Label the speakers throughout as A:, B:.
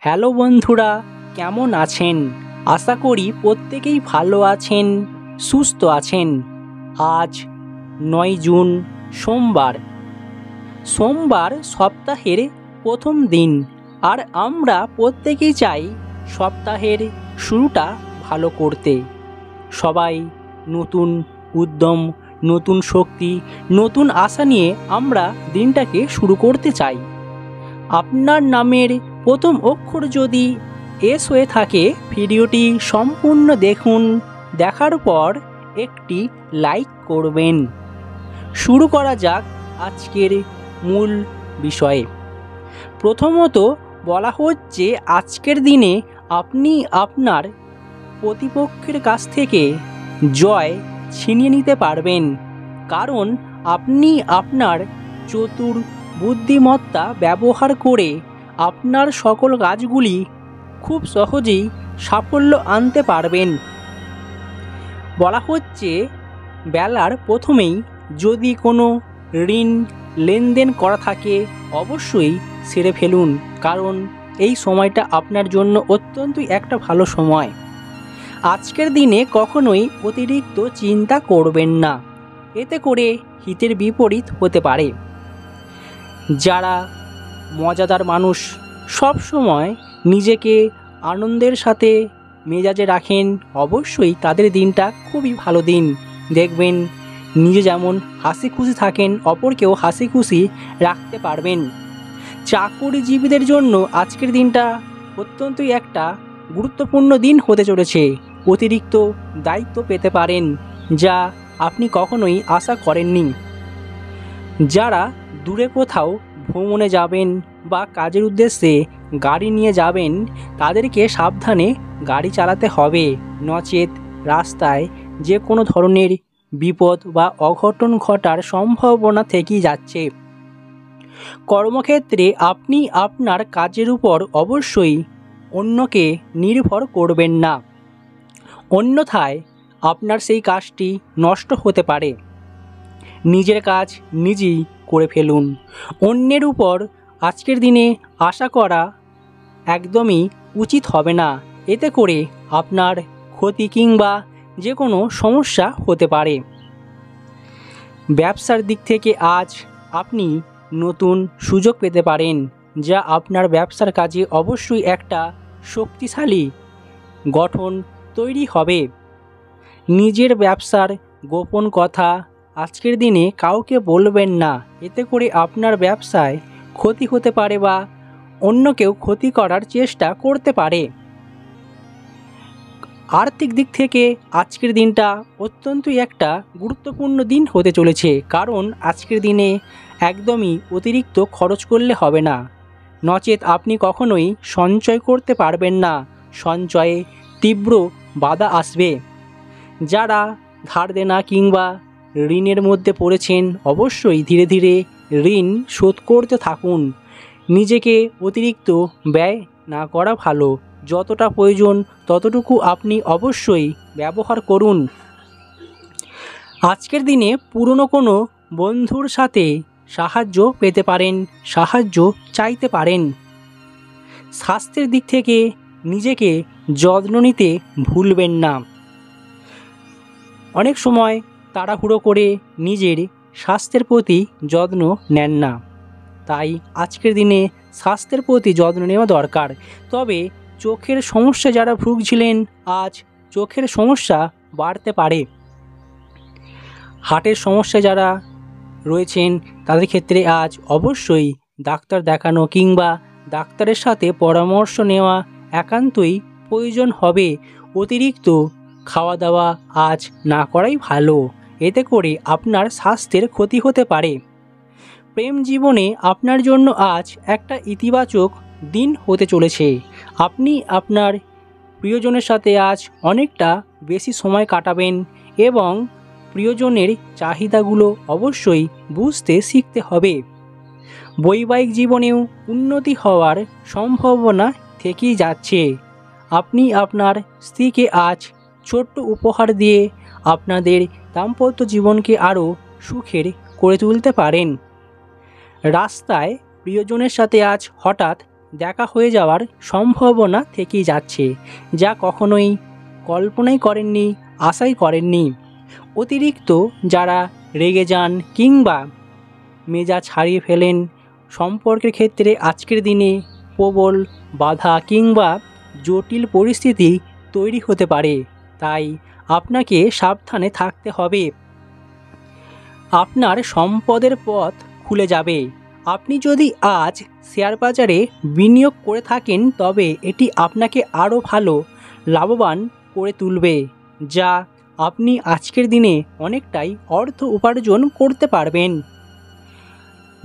A: Hello বন্ধুরা, কেমন আছেন? আশা করি প্রত্যেকেই ভালো আছেন, সুস্থ আছেন। আজ ৯ জুন সোমবার। সোমবার সপ্তাহের প্রথম দিন, আর আমরা প্রত্যেকেই চাই সপ্তাহের শুরুটা ভালো করতে। সবাই নতুন উদ্যম, নতুন শক্তি, নতুন আশা নিয়ে আমরা দিনটাকে শুরু করতে চাই। আপনার নামের প্রথম অক্ষর যদি এস হয়ে থাকে, ভিডিওটি সম্পূর্ণ দেখুন। দেখার পর একটি লাইক করবেন। শুরু করা যাক আজকের মূল বিষয়ে। প্রথমত বলা হচ্ছে, আজকের দিনে আপনি আপনার প্রতিপক্ষের কাছ থেকে জয় ছিনিয়ে নিতে পারবেন, কারণ আপনি আপনার চতুর বুদ্ধিমত্তা ব্যবহার করে আপনার সকল কাজগুলি খুব সহজেই সাফল্য আনতে পারবেন। বলা হচ্ছে, বেলার প্রথমেই যদি কোনো ঋণ লেনদেন করা থাকে অবশ্যই সেরে ফেলুন, কারণ এই সময়টা আপনার জন্য অত্যন্তই একটা ভালো সময়। আজকের দিনে কখনোই অতিরিক্ত চিন্তা করবেন না, এতে করে হিতের বিপরীত হতে পারে। যারা মজাদার মানুষ, সব সময় নিজেকে আনন্দের সাথে মেজাজে রাখেন, অবশ্যই তাদের দিনটা খুবই ভালো দিন। দেখবেন নিজে যেমন হাসি খুশি থাকেন, অপরকেও হাসি খুশি রাখতে পারবেন। চাকরিজীবীদের জন্য আজকের দিনটা অত্যন্তই একটা গুরুত্বপূর্ণ দিন হতে চলেছে। অতিরিক্ত দায়িত্ব পেতে পারেন, যা আপনি কখনোই আশা করেননি। যারা দূরে কোথাও ভ্রমণে যাবেন বা কাজের উদ্দেশ্যে গাড়ি নিয়ে যাবেন, তাদেরকে সাবধানে গাড়ি চালাতে হবে, নচেত রাস্তায় যে কোনো ধরনের বিপদ বা অঘটন ঘটার সম্ভাবনা থেকেই যাচ্ছে। কর্মক্ষেত্রে আপনি আপনার কাজের উপর অবশ্যই অন্যকে নির্ভর করবেন না, অন্যথায় আপনার সেই কাজটি নষ্ট হতে পারে। নিজের কাজ নিজেই করে ফেলুন। অন্যের উপর আজকের দিনে আশা করা একদমই উচিত হবে না, এতে করে আপনার ক্ষতি কিংবা যে কোনো সমস্যা হতে পারে। ব্যবসার দিক থেকে আজ আপনি নতুন সুযোগ পেতে পারেন, যা আপনার ব্যবসার কাজে অবশ্যই একটা শক্তিশালী গঠন তৈরি হবে। নিজের ব্যবসার গোপন কথা আজকের দিনে কাউকে বলবেন না, এতে করে আপনার ব্যবসায় ক্ষতি হতে পারে বা অন্য কেউ ক্ষতি করার চেষ্টা করতে পারে। আর্থিক দিক থেকে আজকের দিনটা অত্যন্তই একটা গুরুত্বপূর্ণ দিন হতে চলেছে, কারণ আজকের দিনে একদমই অতিরিক্ত খরচ করলে হবে না, নচেত আপনি কখনোই সঞ্চয় করতে পারবেন না। সঞ্চয়ে তীব্র বাধা আসবে। যারা ধার দেনা কিংবা ঋণের মধ্যে পড়েছেন, অবশ্যই ধীরে ধীরে ঋণ শোধ করতে থাকুন। নিজেকে অতিরিক্ত ব্যয় না করা ভালো, যতটা প্রয়োজন ততটুকু আপনি অবশ্যই ব্যবহার করুন। আজকের দিনে পুরনো কোনো বন্ধুর সাথে সাহায্য পেতে পারেন, সাহায্য চাইতে পারেন। স্বাস্থ্যের দিক থেকে নিজেকে যত্ন নিতে ভুলবেন না। অনেক সময় তাড়াহুড়ো করে নিজের স্বাস্থ্যের প্রতি যত্ন নেন না, তাই আজকের দিনে স্বাস্থ্যের প্রতি যত্ন নেওয়া দরকার। তবে চোখের সমস্যা যারা ভুগছিলেন, আজ চোখের সমস্যা বাড়তে পারে। হার্টের সমস্যা যারা রয়েছেন, তাদের ক্ষেত্রে আজ অবশ্যই ডাক্তার দেখানো কিংবা ডাক্তারের সাথে পরামর্শ নেওয়া একান্তই প্রয়োজন হবে। অতিরিক্ত খাওয়া দাওয়া আজ না করাই ভালো, এতে করে আপনার স্বাস্থ্যের ক্ষতি হতে পারে। প্রেম জীবনে আপনার জন্য আজ একটা ইতিবাচক দিন হতে চলেছে। আপনি আপনার প্রিয়জনের সাথে আজ অনেকটা বেশি সময় কাটাবেন এবং প্রিয়জনের চাহিদাগুলো অবশ্যই বুঝতে শিখতে হবে। বৈবাহিক জীবনেও উন্নতি হওয়ার সম্ভাবনা থেকেই যাচ্ছে। আপনি আপনার স্ত্রীকে আজ ছোট্ট উপহার দিয়ে আপনাদের দাম্পত্য জীবনকে আরও সুখের করে তুলতে পারেন। রাস্তায় প্রিয়জনের সাথে আজ হঠাৎ দেখা হয়ে যাওয়ার সম্ভাবনা থেকেই যাচ্ছে, যা কখনোই কল্পনাই করেননি, আশাই করেননি। অতিরিক্ত যারা রেগে যান কিংবা মেজাজ হারিয়ে ফেলেন, সম্পর্কের ক্ষেত্রে আজকের দিনে প্রবল বাধা কিংবা জটিল পরিস্থিতি তৈরি হতে পারে। তাই আপনাকে সাবধানে থাকতে হবে। আপনার সম্পদের পথ খুলে যাবে। আপনি যদি আজ শেয়ার বাজারে বিনিয়োগ করে থাকেন, তবে এটি আপনাকে আরও ভালো লাভবান করে তুলবে, যা আপনি আজকের দিনে অনেকটাই অর্থ উপার্জন করতে পারবেন।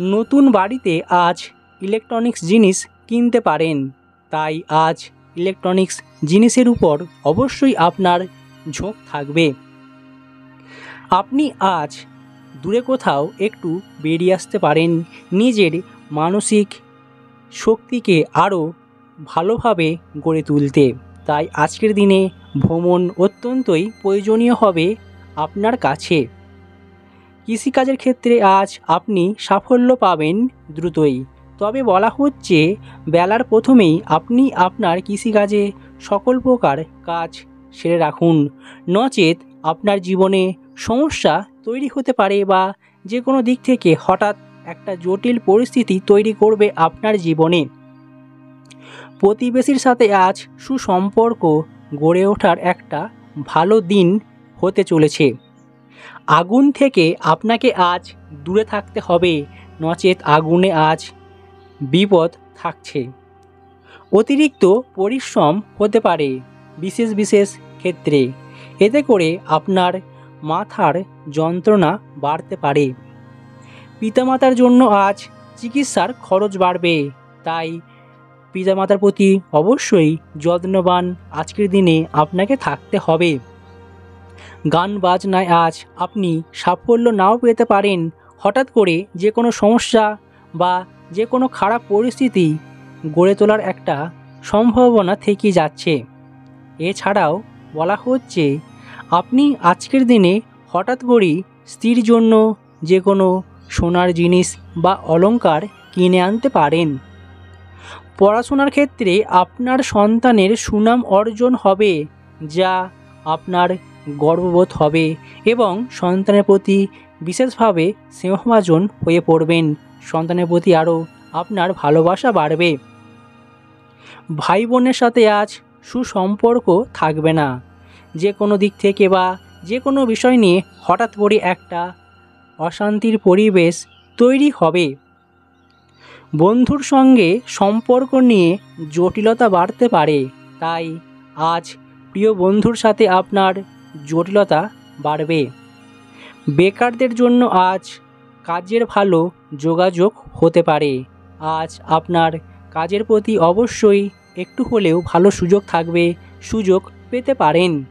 A: নতুন বাড়িতে আজ ইলেকট্রনিক্স জিনিস কিনতে পারেন, তাই আজ ইলেকট্রনিক্স জিনিসের উপর অবশ্যই আপনার ঝোঁক থাকবে। আপনি আজ দূরে কোথাও একটু বেরিয়ে আসতে পারেন, নিজের মানসিক শক্তিকে আরও ভালোভাবে গড়ে তুলতে। তাই আজকের দিনে ভ্রমণ অত্যন্তই প্রয়োজনীয় হবে আপনার কাছে। কৃষিকাজের ক্ষেত্রে আজ আপনি সাফল্য পাবেন দ্রুতই, তবে বলা হচ্ছে বেলার প্রথমেই আপনি আপনার কৃষিকাজে সকল প্রকার কাজ সেরে রাখুন, নচেত আপনার জীবনে সমস্যা তৈরি হতে পারে বা যে কোনো দিক থেকে হঠাৎ একটা জটিল পরিস্থিতি তৈরি করবে আপনার জীবনে। প্রতিবেশীর সাথে আজ সুসম্পর্ক গড়ে ওঠার একটা ভালো দিন হতে চলেছে। আগুন থেকে আপনাকে আজ দূরে থাকতে হবে, নচেত আগুনে আজ বিপদ থাকছে। অতিরিক্ত পরিশ্রম হতে পারে বিশেষ বিশেষ ক্ষেত্রে, এতে করে আপনার মাথার যন্ত্রণা বাড়তে পারে। পিতামাতার জন্য আজ চিকিৎসার খরচ বাড়বে, তাই পিতামাতার প্রতি অবশ্যই যত্নবান আজকের দিনে আপনাকে থাকতে হবে। গান বাজনায় আজ আপনি সাফল্য নাও পেতে পারেন। হঠাৎ করে যে কোনো সমস্যা বা যে কোনো খারাপ পরিস্থিতি গড়ে তোলার একটা সম্ভাবনা থেকে যাচ্ছে। এছাড়াও বলা হচ্ছে আপনি আজকের দিনে হঠাৎ করেই স্ত্রীর জন্য যে কোনো সোনার জিনিস বা অলংকার কিনে আনতে পারেন। পড়াশোনার ক্ষেত্রে আপনার সন্তানের সুনাম অর্জন হবে, যা আপনার গর্ববোধ হবে এবং সন্তানের প্রতি বিশেষভাবে স্নেহভাজন হয়ে পড়বেন। সন্তানের প্রতি আরও আপনার ভালোবাসা বাড়বে। ভাই বোনের সাথে আজ সুসম্পর্ক থাকবে না। যে কোনো দিক থেকে বা যে কোনো বিষয় নিয়ে হঠাৎ করে একটা অশান্তির পরিবেশ তৈরি হবে। বন্ধুর সঙ্গে সম্পর্ক নিয়ে জটিলতা বাড়তে পারে, তাই আজ প্রিয় বন্ধুর সাথে আপনার জটিলতা বাড়বে। বেকারদের জন্য আজ কাজের ভালো যোগাযোগ হতে পারে। আজ আপনার কাজের প্রতি অবশ্যই একটু হলেও ভালো সুযোগ থাকবে, সুযোগ পেতে পারেন।